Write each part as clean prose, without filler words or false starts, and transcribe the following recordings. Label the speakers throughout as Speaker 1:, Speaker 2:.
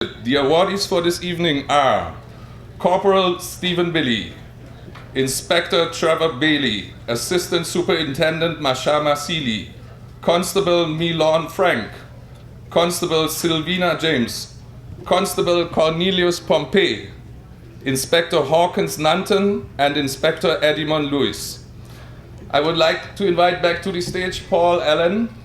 Speaker 1: The awardees for this evening are Corporal Stephen Billy, Inspector Trevor Bailey, Assistant Superintendent Mashama Seeley, Constable Milan Frank, Constable Sylvina James, Constable Cornelius Pompey, Inspector Hawkins Nanton, and Inspector Edimon Lewis. I would like to invite back to the stage Paul Allen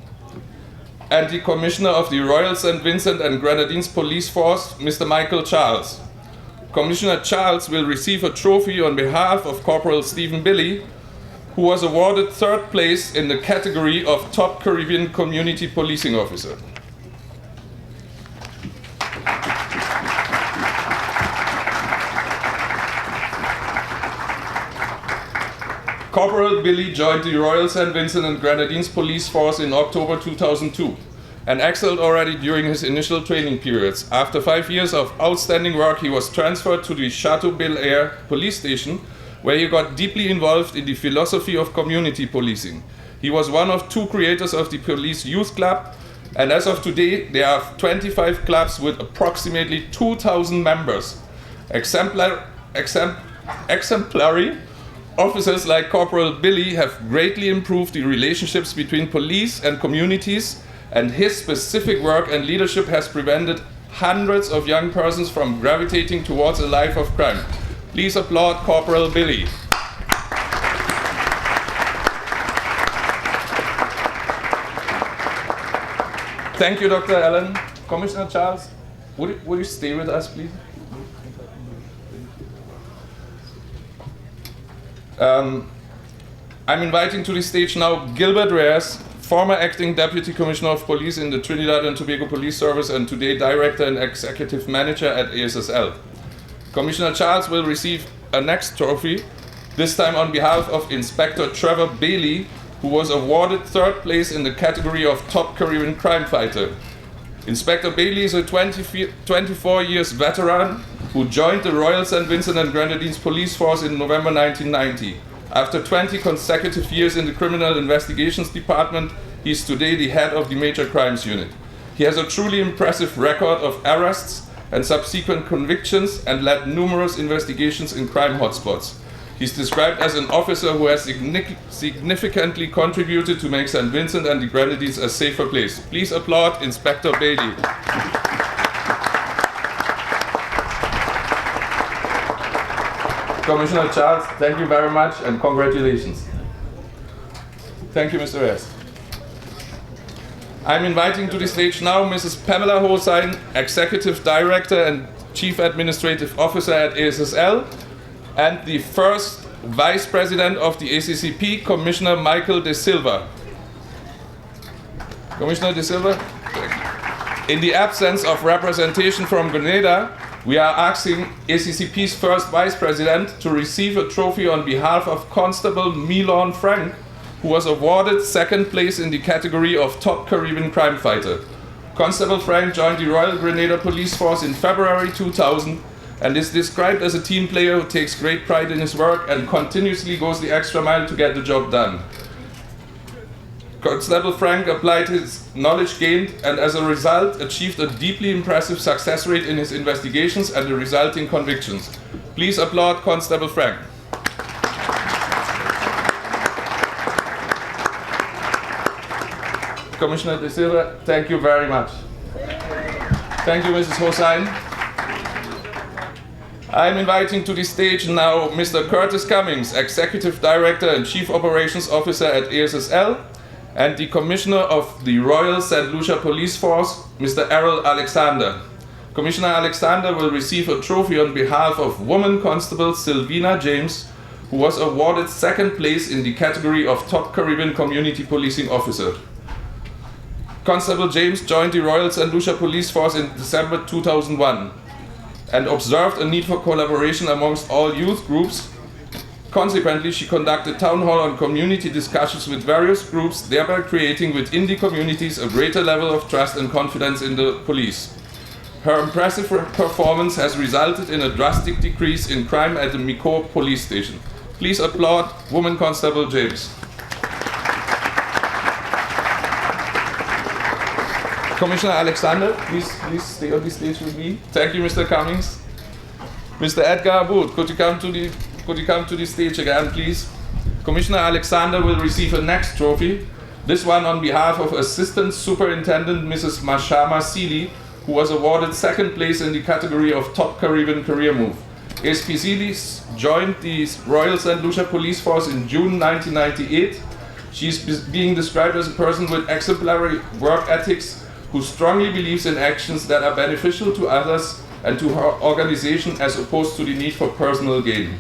Speaker 1: and the Commissioner of the Royal St. Vincent and Grenadines Police Force, Mr. Michael Charles. Commissioner Charles will receive a trophy on behalf of Corporal Stephen Billy, who was awarded third place in the category of Top Caribbean Community Policing Officer. Corporal Billy joined the Royal St. Vincent and Grenadines Police Force in October 2002 and excelled already during his initial training periods. After 5 years of outstanding work, he was transferred to the Chateau Bel Air police station, where he got deeply involved in the philosophy of community policing. He was one of 2 creators of the Police Youth Club, and as of today, there are 25 clubs with approximately 2,000 members. Exemplary officers like Corporal Billy have greatly improved the relationships between police and communities, and his specific work and leadership has prevented hundreds of young persons from gravitating towards a life of crime. Please applaud Corporal Billy. Thank you, Dr. Allen. Commissioner Charles, would you stay with us, please? I'm inviting to the stage now Gilbert Reyes, former acting Deputy Commissioner of Police in the Trinidad and Tobago Police Service and today Director and Executive Manager at ASSL. Commissioner Charles will receive a next trophy, this time on behalf of Inspector Trevor Bailey, who was awarded third place in the category of Top Caribbean Crime Fighter. Inspector Bailey is a 24 years veteran who joined the Royal St. Vincent and Grenadines Police Force in November 1990. After 20 consecutive years in the Criminal Investigations Department, he is today the head of the Major Crimes Unit. He has a truly impressive record of arrests and subsequent convictions and led numerous investigations in crime hotspots. He's described as an officer who has significantly contributed to make St. Vincent and the Grenadines a safer place. Please applaud Inspector Bailey. Commissioner Charles, thank you very much and congratulations. Thank you, Mr. Reyes. I'm inviting to the stage now Mrs. Pamela Hossain, Executive Director and Chief Administrative Officer at ASSL, and the first Vice President of the ACCP, Commissioner Michael De Silva. Commissioner De Silva, in the absence of representation from Grenada, we are asking ACCP's first Vice President to receive a trophy on behalf of Constable Milan Frank, who was awarded second place in the category of Top Caribbean Crime Fighter. Constable Frank joined the Royal Grenada Police Force in February 2000 and is described as a team player who takes great pride in his work and continuously goes the extra mile to get the job done. Constable Frank applied his knowledge gained and as a result achieved a deeply impressive success rate in his investigations and the resulting convictions. Please applaud Constable Frank. Commissioner De Silva, thank you very much. Thank you, Mrs. Hossain. I'm inviting to the stage now Mr. Curtis Cummings, Executive Director and Chief Operations Officer at ASSL, and the Commissioner of the Royal St. Lucia Police Force, Mr. Errol Alexander. Commissioner Alexander will receive a trophy on behalf of Woman Constable Sylvina James, who was awarded second place in the category of Top Caribbean Community Policing Officer. Constable James joined the Royal St. Lucia Police Force in December 2001 and observed a need for collaboration amongst all youth groups. Consequently, she conducted town hall on community discussions with various groups, thereby creating within the communities a greater level of trust and confidence in the police. Her impressive performance has resulted in a drastic decrease in crime at the Miko police station. Please applaud Woman Constable James. Commissioner Alexander, please stay on the stage with me. Thank you, Mr. Cummings. Mr. Edgar Aboud, could you come to the stage again, please? Commissioner Alexander will receive a next trophy. This one on behalf of Assistant Superintendent Mrs. Mashama Seeley, who was awarded second place in the category of Top Caribbean Career Move. ASP Seeley joined the Royal St. Lucia Police Force in June 1998. She is being described as a person with exemplary work ethics who strongly believes in actions that are beneficial to others and to her organization as opposed to the need for personal gain.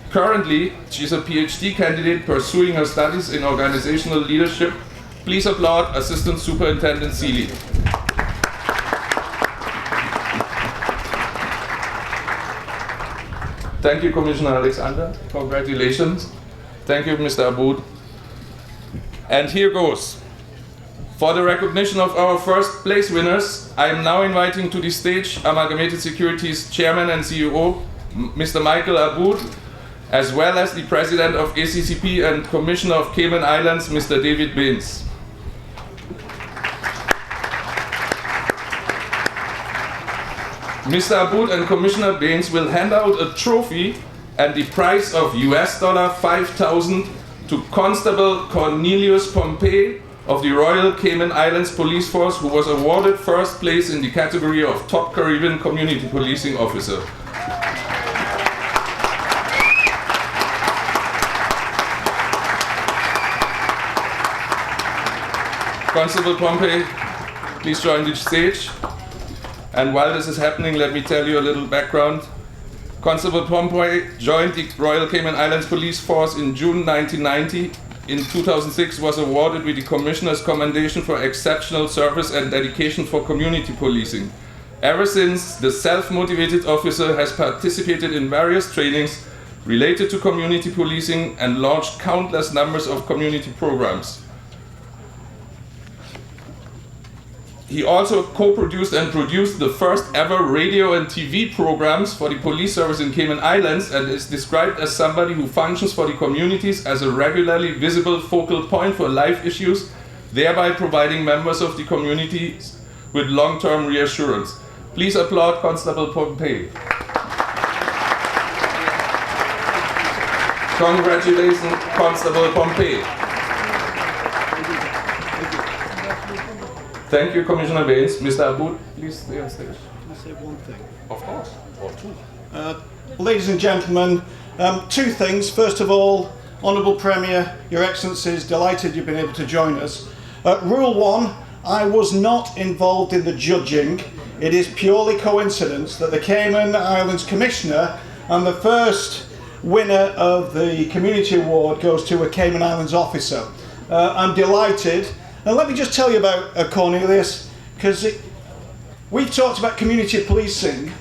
Speaker 1: Currently, she is a PhD candidate pursuing her studies in organizational leadership. Please applaud Assistant Superintendent Seeley. Thank you, Commissioner Alexander. Congratulations. Thank you, Mr. Aboud. And here goes. For the recognition of our first place winners, I am now inviting to the stage Amalgamated Security's Chairman and CEO, Mr. Michael Aboud, as well as the President of ACCP and Commissioner of Cayman Islands, Mr. David Baines. Mr. Aboud and Commissioner Baines will hand out a trophy and the prize of $5,000 to Constable Cornelius Pompey of the Royal Cayman Islands Police Force, who was awarded first place in the category of Top Caribbean Community Policing Officer. Constable Pompey, please join the stage. And while this is happening, let me tell you a little background. Constable Pompey joined the Royal Cayman Islands Police Force in June 1990. In 2006 was awarded with the Commissioner's Commendation for Exceptional Service and Dedication for Community Policing. Ever since, the self-motivated officer has participated in various trainings related to community policing and launched countless numbers of community programs. He also co-produced and produced the first ever radio and TV programs for the police service in Cayman Islands and is described as somebody who functions for the communities as a regularly visible focal point for life issues, thereby providing members of the communities with long-term reassurance. Please applaud Constable Pompey. Congratulations, Constable Pompey. Thank you, Commissioner Baines. Mr. Aboud, please stay on stage.
Speaker 2: Can I say one thing?
Speaker 1: Of course, or two.
Speaker 2: Ladies and gentlemen, two things. First of all, Honourable Premier, Your Excellencies, delighted you've been able to join us. Rule 1, I was not involved in the judging. It is purely coincidence that the Cayman Islands Commissioner and the first winner of the Community Award goes to a Cayman Islands officer. I'm delighted. And let me just tell you about Cornelius, because we've talked about community policing,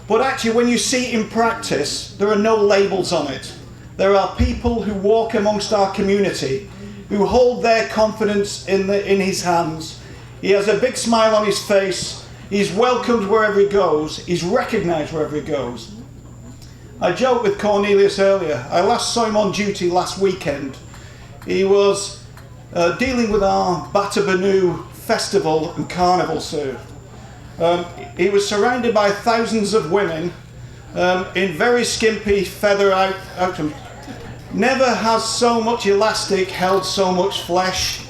Speaker 2: but actually when you see it in practice, there are no labels on it. There are people who walk amongst our community, who hold their confidence in his hands. He has a big smile on his face, he's welcomed wherever he goes, he's recognised wherever he goes. I joked with Cornelius earlier. I last saw him on duty last weekend. He was dealing with our Batabanu festival and carnival serve. He was surrounded by thousands of women in very skimpy feather outfits. Never has so much elastic held so much flesh.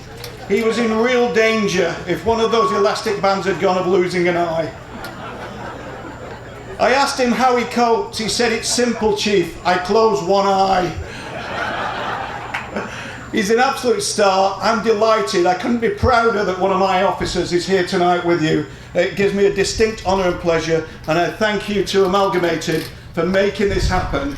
Speaker 2: He was in real danger if one of those elastic bands had gone of losing an eye. I asked him how he coped. He said, "It's simple, Chief. I close one eye." He's an absolute star. I'm delighted. I couldn't be prouder that one of my officers is here tonight with you. It gives me a distinct honour and pleasure, and I thank you to Amalgamated for making this happen.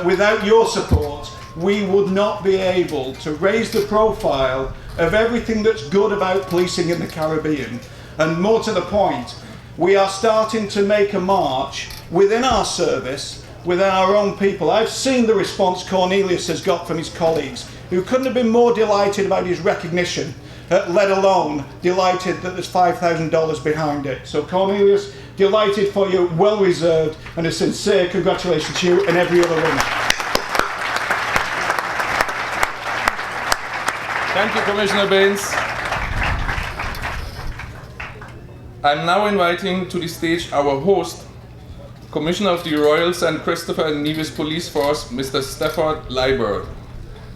Speaker 2: Without your support, we would not be able to raise the profile of everything that's good about policing in the Caribbean. And more to the point, we are starting to make a march within our service, within our own people. I've seen the response Cornelius has got from his colleagues, who couldn't have been more delighted about his recognition, let alone delighted that there's $5,000 behind it. So Cornelius, delighted for you, well reserved, and a sincere congratulations to you and every other winner.
Speaker 1: Thank you, Commissioner Baines. I'm now inviting to the stage our host, Commissioner of the Royal St. Christopher and Nevis Police Force, Mr. Stafford Liebert.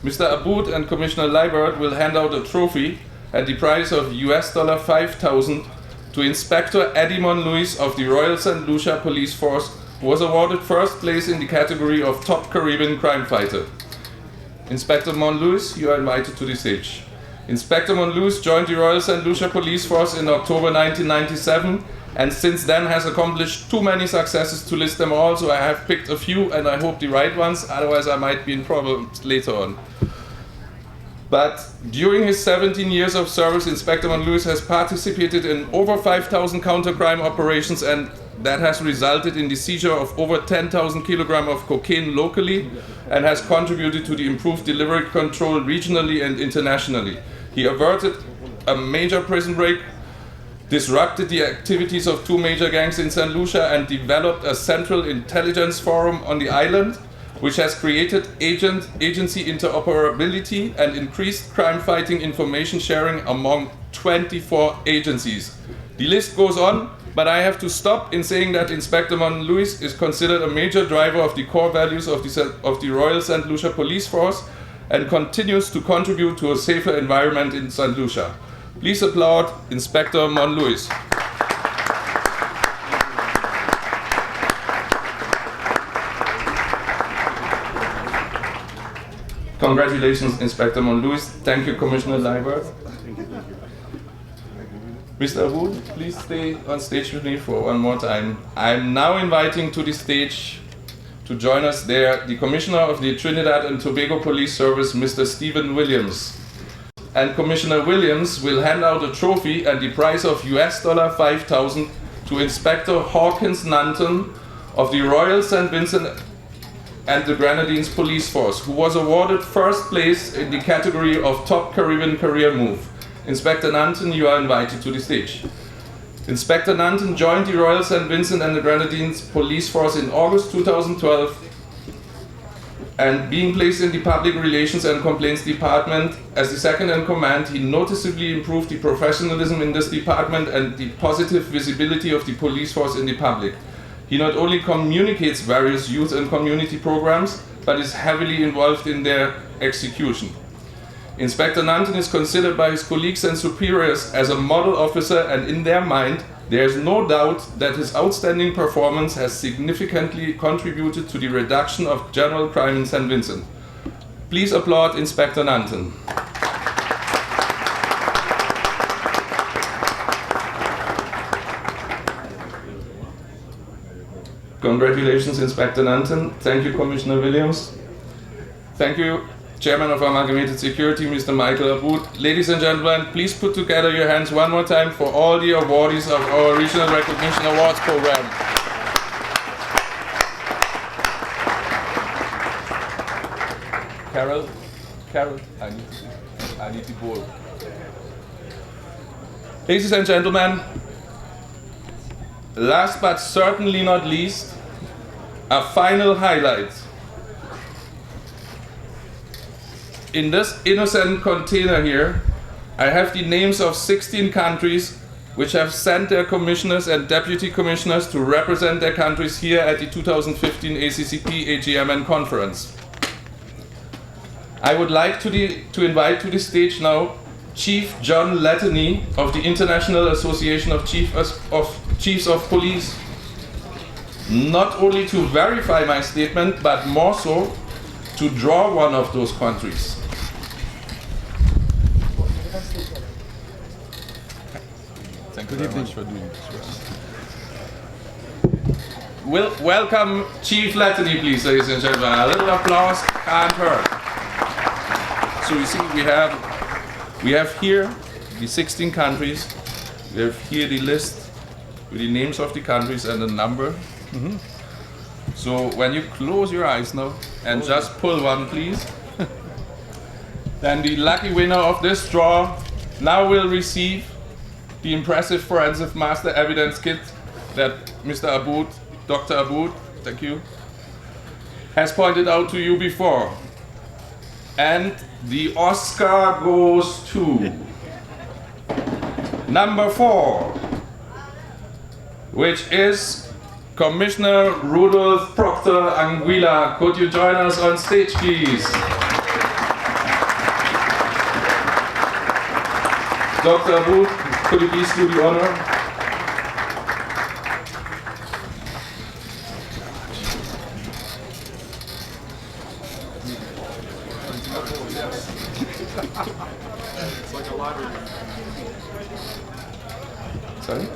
Speaker 1: Mr. Aboud and Commissioner Liebert will hand out a trophy at the price of $5,000 to Inspector Eddie Monlouis of the Royal St. Lucia Police Force, who was awarded first place in the category of Top Caribbean Crime Fighter. Inspector Monlouis, you are invited to the stage. Inspector Monlouis joined the Royal St. Lucia Police Force in October 1997 and since then has accomplished too many successes to list them all, so I have picked a few and I hope the right ones, otherwise I might be in problems later on. But during his 17 years of service, Inspector Monlouis has participated in over 5,000 counter-crime operations, and that has resulted in the seizure of over 10,000 kilograms of cocaine locally and has contributed to the improved delivery control regionally and internationally. He averted a major prison break, disrupted the activities of two major gangs in St. Lucia, and developed a central intelligence forum on the island, which has created agency interoperability and increased crime-fighting information sharing among 24 agencies. The list goes on, but I have to stop in saying that Inspector Monlouis is considered a major driver of the core values of the Royal St. Lucia Police Force and continues to contribute to a safer environment in St. Lucia. Please applaud Inspector Monlouis. Congratulations, Inspector Monlouis. Thank you, Commissioner Liebert. Mr. Aboud, please stay on stage with me for one more time. I'm now inviting to the stage to join us there the Commissioner of the Trinidad and Tobago Police Service, Mr. Stephen Williams. And Commissioner Williams will hand out a trophy at the price of $5,000 to Inspector Hawkins Nanton of the Royal St. Vincent and the Grenadines Police Force, who was awarded first place in the category of Top Caribbean Career Move. Inspector Nanton, you are invited to the stage. Inspector Nanton joined the Royal St. Vincent and the Grenadines Police Force in August 2012, and being placed in the Public Relations and Complaints Department as the second in command, he noticeably improved the professionalism in this department and the positive visibility of the police force in the public. He not only communicates various youth and community programs, but is heavily involved in their execution. Inspector Nanton is considered by his colleagues and superiors as a model officer, and in their mind, there is no doubt that his outstanding performance has significantly contributed to the reduction of general crime in St. Vincent. Please applaud Inspector Nanton. Congratulations, Inspector Nanton. Thank you, Commissioner Williams. Thank you, Chairman of Amalgamated Security, Mr. Michael Aboud. Ladies and gentlemen, please put together your hands one more time for all the awardees of our Regional Recognition Awards program. Carol, I need the ball. Ladies and gentlemen, last but certainly not least, a final highlight. In this innocent container here, I have the names of 16 countries which have sent their commissioners and deputy commissioners to represent their countries here at the 2015 ACCP AGM and conference. I would like to invite to the stage now Chief John Latany of the International Association of Chiefs of Police, not only to verify my statement, but more so to draw one of those countries. Thank you very much for doing this. Welcome Chief Latany, please, ladies and gentlemen. A little applause can't hurt. So you see, we have here the 16 countries. We have here the list with the names of the countries and the number. So when you close your eyes now and just pull one, please, then the lucky winner of this draw now will receive the impressive forensic master evidence kit that Mr. Aboud, Dr. Aboud, thank you, has pointed out to you before. And the Oscar goes to number 4, which is Commissioner Rudolph Proctor Anguilla. Could you join us on stage, please? Dr. Booth, could you please do the honor?
Speaker 3: It's like a lottery.
Speaker 1: Sorry?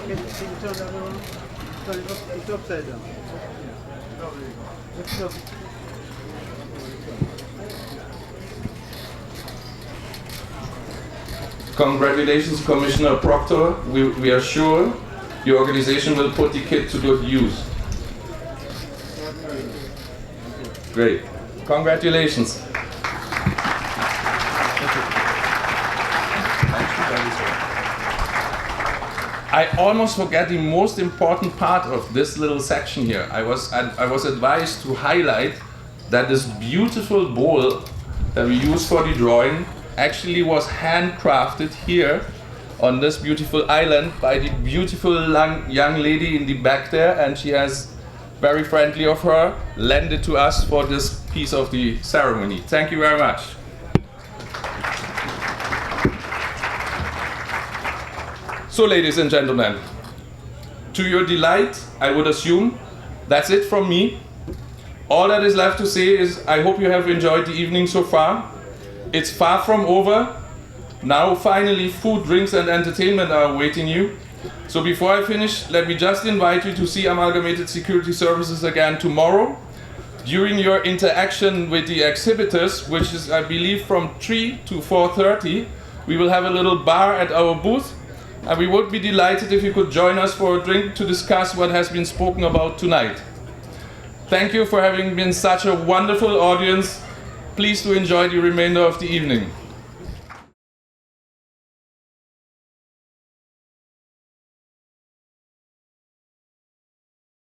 Speaker 4: Can you turn that around? Sorry, it's upside down. Let's go.
Speaker 1: Congratulations, Commissioner Proctor. We are sure your organization will put the kit to good use. Great. Congratulations. I almost forget the most important part of this little section here. I was advised to highlight that this beautiful bowl that we use for the drawing actually was handcrafted here on this beautiful island by the beautiful young lady in the back there, and she has very friendly of her lent it to us for this piece of the ceremony. Thank you very much. So, ladies and gentlemen, to your delight, I would assume, that's it from me. All that is left to say is I hope you have enjoyed the evening so far. It's far from over. Now finally food, drinks and entertainment are awaiting you. So before I finish, let me just invite you to see Amalgamated Security Services again tomorrow during your interaction with the exhibitors, which is, I believe, from 3 to 4:30. We will have a little bar at our booth, and we would be delighted if you could join us for a drink to discuss what has been spoken about tonight. Thank you for having been such a wonderful audience. Please do enjoy the remainder of the evening.